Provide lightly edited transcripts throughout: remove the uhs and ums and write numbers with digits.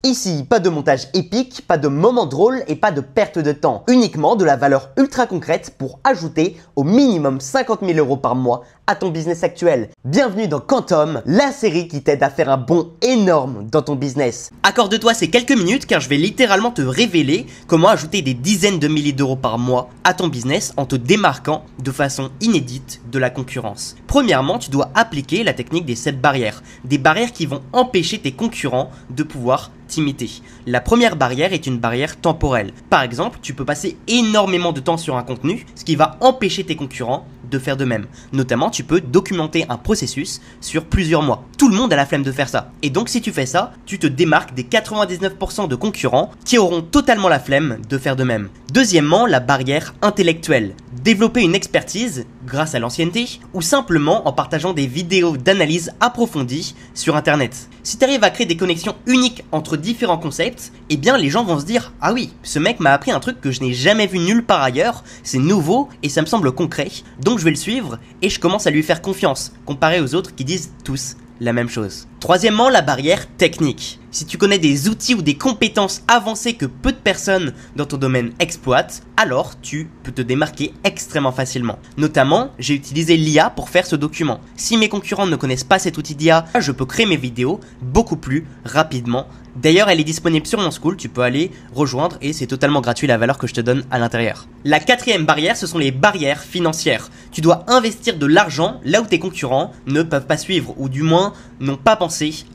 Ici, pas de montage épique, pas de moments drôles et pas de perte de temps. Uniquement de la valeur ultra concrète pour ajouter au minimum 50 000 € par mois à ton business actuel. Bienvenue dans Quantum, la série qui t'aide à faire un bond énorme dans ton business. Accorde-toi ces quelques minutes car je vais littéralement te révéler comment ajouter des dizaines de milliers d'euros par mois à ton business en te démarquant de façon inédite de la concurrence. Premièrement, tu dois appliquer la technique des 7 barrières. Des barrières qui vont empêcher tes concurrents de pouvoir t'imiter. La première barrière est une barrière temporelle. Par exemple, tu peux passer énormément de temps sur un contenu, ce qui va empêcher tes concurrents de faire de même. Notamment, tu peux documenter un processus sur plusieurs mois. Tout le monde a la flemme de faire ça. Et donc, si tu fais ça, tu te démarques des 99% de concurrents qui auront totalement la flemme de faire de même. Deuxièmement, la barrière intellectuelle. Développer une expertise grâce à l'ancienneté ou simplement en partageant des vidéos d'analyse approfondies sur internet. Si tu arrives à créer des connexions uniques entre différents concepts, eh bien les gens vont se dire « Ah oui, ce mec m'a appris un truc que je n'ai jamais vu nulle part ailleurs, c'est nouveau et ça me semble concret, donc je vais le suivre et je commence à lui faire confiance, comparé aux autres qui disent tous la même chose. » Troisièmement, la barrière technique. Si tu connais des outils ou des compétences avancées que peu de personnes dans ton domaine exploitent, alors tu peux te démarquer extrêmement facilement. Notamment, j'ai utilisé l'IA pour faire ce document. Si mes concurrents ne connaissent pas cet outil d'IA, je peux créer mes vidéos beaucoup plus rapidement. D'ailleurs, elle est disponible sur mon school, tu peux aller rejoindre et c'est totalement gratuit la valeur que je te donne à l'intérieur. La quatrième barrière, ce sont les barrières financières. Tu dois investir de l'argent là où tes concurrents ne peuvent pas suivre ou du moins n'ont pas pensé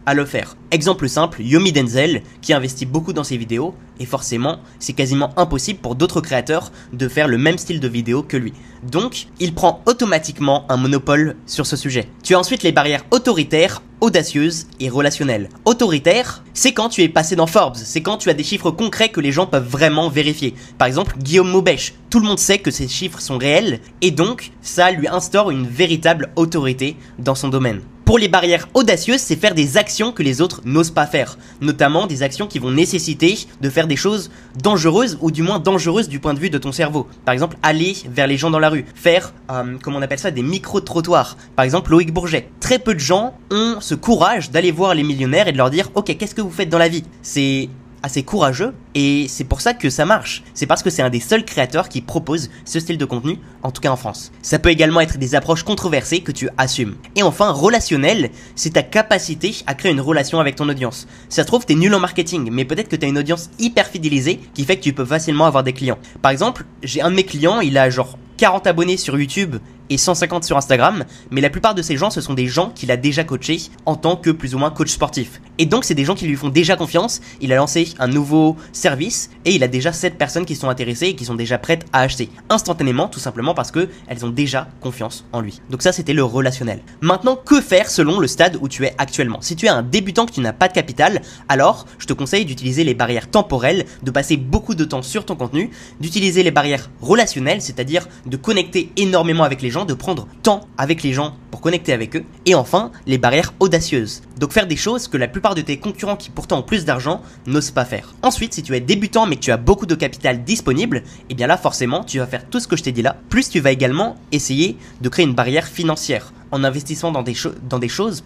à le faire. Exemple simple, Yomi Denzel qui investit beaucoup dans ses vidéos et forcément c'est quasiment impossible pour d'autres créateurs de faire le même style de vidéo que lui. Donc il prend automatiquement un monopole sur ce sujet. Tu as ensuite les barrières autoritaires, audacieuses et relationnelles. Autoritaire, c'est quand tu es passé dans Forbes, c'est quand tu as des chiffres concrets que les gens peuvent vraiment vérifier. Par exemple, Guillaume Maubèche, tout le monde sait que ces chiffres sont réels et donc ça lui instaure une véritable autorité dans son domaine. Pour les barrières audacieuses, c'est faire des actions que les autres n'osent pas faire, notamment des actions qui vont nécessiter de faire des choses dangereuses ou du moins dangereuses du point de vue de ton cerveau. Par exemple, aller vers les gens dans la rue, faire, comment on appelle ça, des micro-trottoirs. Par exemple, Loïc Bourget. Très peu de gens ont ce courage d'aller voir les millionnaires et de leur dire « Ok, qu'est-ce que vous faites dans la vie ?» C'est assez courageux et c'est pour ça que ça marche. C'est parce que c'est un des seuls créateurs qui propose ce style de contenu, en tout cas en France. Ça peut également être des approches controversées que tu assumes. Et enfin, relationnel, c'est ta capacité à créer une relation avec ton audience. Si ça se trouve, t'es nul en marketing, mais peut-être que t'as une audience hyper fidélisée qui fait que tu peux facilement avoir des clients. Par exemple, j'ai un de mes clients, il a genre 40 abonnés sur YouTube et 150 sur Instagram, mais la plupart de ces gens, ce sont des gens qu'il a déjà coachés en tant que plus ou moins coach sportif. Et donc, c'est des gens qui lui font déjà confiance, il a lancé un nouveau service et il a déjà 7 personnes qui sont intéressées et qui sont déjà prêtes à acheter instantanément, tout simplement parce que elles ont déjà confiance en lui. Donc ça, c'était le relationnel. Maintenant, que faire selon le stade où tu es actuellement? Si tu es un débutant que tu n'as pas de capital, alors je te conseille d'utiliser les barrières temporelles, de passer beaucoup de temps sur ton contenu, d'utiliser les barrières relationnelles, c'est-à-dire de connecter énormément avec les gens, de prendre temps avec les gens pour connecter avec eux. Et enfin, les barrières audacieuses. Donc faire des choses que la plupart de tes concurrents qui pourtant ont plus d'argent n'osent pas faire. Ensuite, si tu es débutant mais que tu as beaucoup de capital disponible, et bien là forcément tu vas faire tout ce que je t'ai dit là, plus tu vas également essayer de créer une barrière financière en investissant dans des choses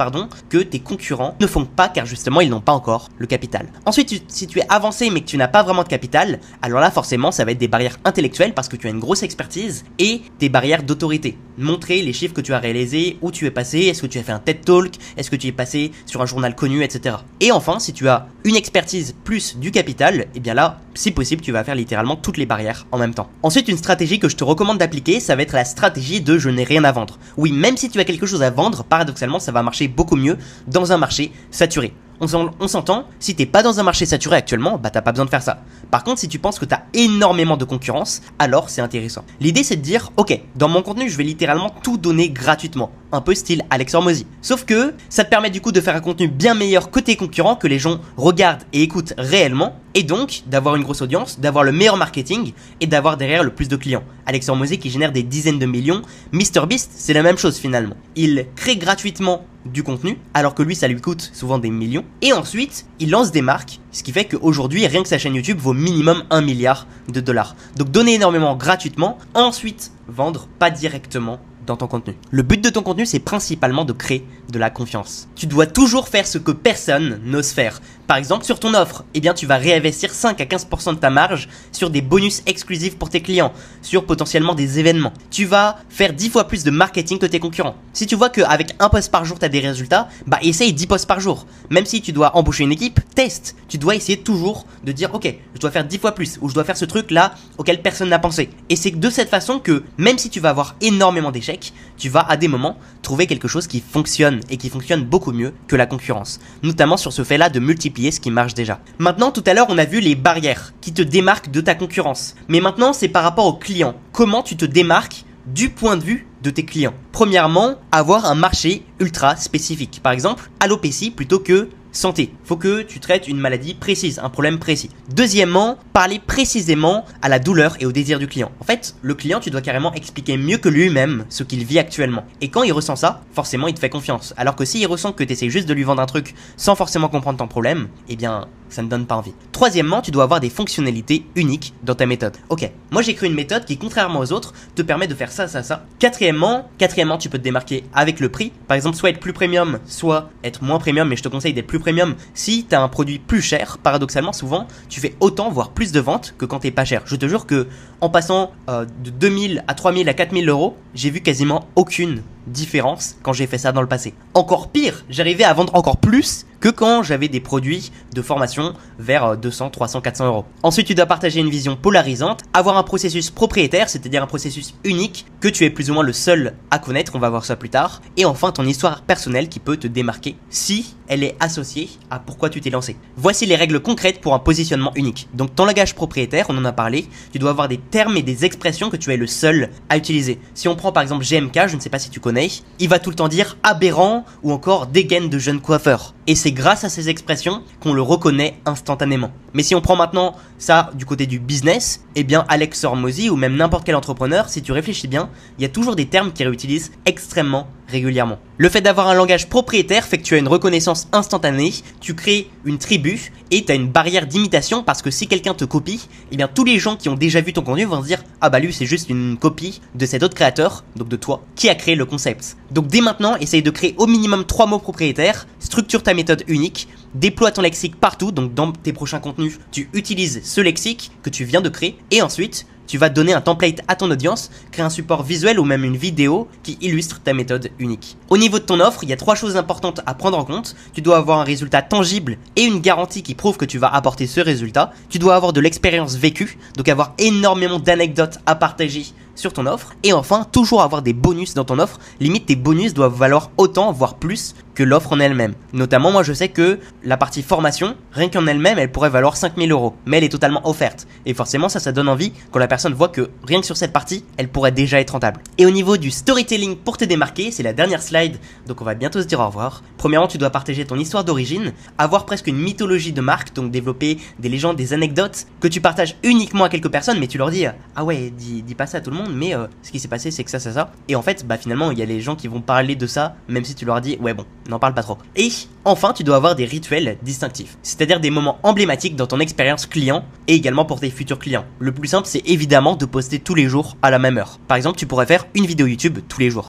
que tes concurrents ne font pas car justement ils n'ont pas encore le capital. Ensuite, si tu es avancé mais que tu n'as pas vraiment de capital, alors là forcément ça va être des barrières intellectuelles parce que tu as une grosse expertise et des barrières d'autorité. Montrer les chiffres que tu as réalisés, où tu es passé, est-ce que tu as fait un TED Talk, est-ce que tu es passé sur un journal connu, etc. Et enfin, si tu as une expertise plus du capital, et bien là, si possible, tu vas faire littéralement toutes les barrières en même temps. Ensuite, une stratégie que je te recommande d'appliquer, ça va être la stratégie de je n'ai rien à vendre. Oui, même si tu as quelque chose à vendre, paradoxalement, ça va marcher beaucoup mieux dans un marché saturé. On s'entend, si t'es pas dans un marché saturé actuellement, bah t'as pas besoin de faire ça. Par contre, si tu penses que t'as énormément de concurrence, alors c'est intéressant. L'idée c'est de dire, ok, dans mon contenu, je vais littéralement tout donner gratuitement. Un peu style Alex Hormozy. Sauf que, ça te permet du coup de faire un contenu bien meilleur que tes concurrents, que les gens regardent et écoutent réellement, et donc d'avoir une grosse audience, d'avoir le meilleur marketing, et d'avoir derrière le plus de clients. Alex Hormozy qui génère des dizaines de millions, MrBeast, c'est la même chose finalement. Il crée gratuitement du contenu, alors que lui ça lui coûte souvent des millions, et ensuite il lance des marques, ce qui fait qu'aujourd'hui rien que sa chaîne YouTube vaut minimum 1 milliard de dollars. Donc donner énormément gratuitement, ensuite vendre pas directement dans ton contenu. Le but de ton contenu, c'est principalement de créer de la confiance. Tu dois toujours faire ce que personne n'ose faire. Par exemple, sur ton offre, eh bien, tu vas réinvestir 5 à 15% de ta marge sur des bonus exclusifs pour tes clients, sur potentiellement des événements. Tu vas faire 10 fois plus de marketing que tes concurrents. Si tu vois qu'avec un post par jour, tu as des résultats, bah essaye 10 posts par jour. Même si tu dois embaucher une équipe, teste. Tu dois essayer toujours de dire, ok, je dois faire 10 fois plus, ou je dois faire ce truc là auquel personne n'a pensé. Et c'est de cette façon que, même si tu vas avoir énormément d'échecs, tu vas à des moments trouver quelque chose qui fonctionne et qui fonctionne beaucoup mieux que la concurrence. Notamment sur ce fait là de multiplier ce qui marche déjà. Maintenant, tout à l'heure, on a vu les barrières qui te démarquent de ta concurrence. Mais maintenant, c'est par rapport aux clients. Comment tu te démarques du point de vue de tes clients? Premièrement, avoir un marché ultra spécifique. Par exemple, alopécie plutôt que santé. Faut que tu traites une maladie précise, un problème précis. Deuxièmement, parler précisément à la douleur et au désir du client. En fait, le client, tu dois carrément expliquer mieux que lui-même ce qu'il vit actuellement. Et quand il ressent ça, forcément, il te fait confiance. Alors que s'il ressent que tu essaies juste de lui vendre un truc sans forcément comprendre ton problème, eh bien, ça ne donne pas envie. Troisièmement, tu dois avoir des fonctionnalités uniques dans ta méthode. Ok, moi j'ai créé une méthode qui, contrairement aux autres, te permet de faire ça, ça, ça. Quatrièmement, tu peux te démarquer avec le prix. Par exemple, soit être plus premium, soit être moins premium, mais je te conseille d'être plus premium. Si tu as un produit plus cher, paradoxalement, souvent, tu fais autant, voire plus de ventes que quand t'es pas cher. Je te jure que en passant de 2000 à 3000 à 4000 euros, j'ai vu quasiment aucune différence quand j'ai fait ça dans le passé. Encore pire, j'arrivais à vendre encore plus que quand j'avais des produits de formation vers 200, 300, 400 euros. Ensuite, tu dois partager une vision polarisante, avoir un processus propriétaire, c'est-à-dire un processus unique que tu es plus ou moins le seul à connaître, on va voir ça plus tard. Et enfin, ton histoire personnelle qui peut te démarquer si elle est associée à pourquoi tu t'es lancé. Voici les règles concrètes pour un positionnement unique. Donc, ton langage propriétaire, on en a parlé, tu dois avoir des termes et des expressions que tu es le seul à utiliser. Si on prend par exemple GMK, je ne sais pas si tu connais, il va tout le temps dire aberrant ou encore dégaine de jeune coiffeur. Et c'est grâce à ces expressions qu'on le reconnaît instantanément. Mais si on prend maintenant ça du côté du business, eh bien Alex Hormozy ou même n'importe quel entrepreneur, si tu réfléchis bien, il y a toujours des termes qu'il réutilise extrêmement régulièrement. Le fait d'avoir un langage propriétaire fait que tu as une reconnaissance instantanée, tu crées une tribu et tu as une barrière d'imitation parce que si quelqu'un te copie, eh bien tous les gens qui ont déjà vu ton contenu vont se dire « Ah bah lui c'est juste une copie de cet autre créateur, donc de toi, qui a créé le concept. » Donc dès maintenant, essaye de créer au minimum 3 mots propriétaires, structure ta méthode unique, déploie ton lexique partout, donc dans tes prochains contenus, tu utilises ce lexique que tu viens de créer et ensuite tu vas donner un template à ton audience, créer un support visuel ou même une vidéo qui illustre ta méthode unique. Au niveau de ton offre, il y a 3 choses importantes à prendre en compte. Tu dois avoir un résultat tangible et une garantie qui prouve que tu vas apporter ce résultat. Tu dois avoir de l'expérience vécue, donc avoir énormément d'anecdotes à partager sur ton offre. Et enfin, toujours avoir des bonus dans ton offre. Limite, tes bonus doivent valoir autant, voire plus que l'offre en elle-même. Notamment, moi je sais que la partie formation, rien qu'en elle-même, elle pourrait valoir 5000 euros. Mais elle est totalement offerte. Et forcément, ça donne envie quand la personne voit que rien que sur cette partie, elle pourrait déjà être rentable. Et au niveau du storytelling pour te démarquer, c'est la dernière slide, donc on va bientôt se dire au revoir. Premièrement, tu dois partager ton histoire d'origine, avoir presque une mythologie de marque, donc développer des légendes, des anecdotes que tu partages uniquement à quelques personnes, mais tu leur dis ah ouais, dis pas ça à tout le monde, mais ce qui s'est passé c'est que ça. Et en fait, bah finalement, il y a les gens qui vont parler de ça, même si tu leur dis ouais bon, n'en parle pas trop. Et enfin, tu dois avoir des rituels distinctifs, c'est-à-dire des moments emblématiques dans ton expérience client et également pour tes futurs clients. Le plus simple, c'est évidemment de poster tous les jours à la même heure. Par exemple, tu pourrais faire une vidéo YouTube tous les jours.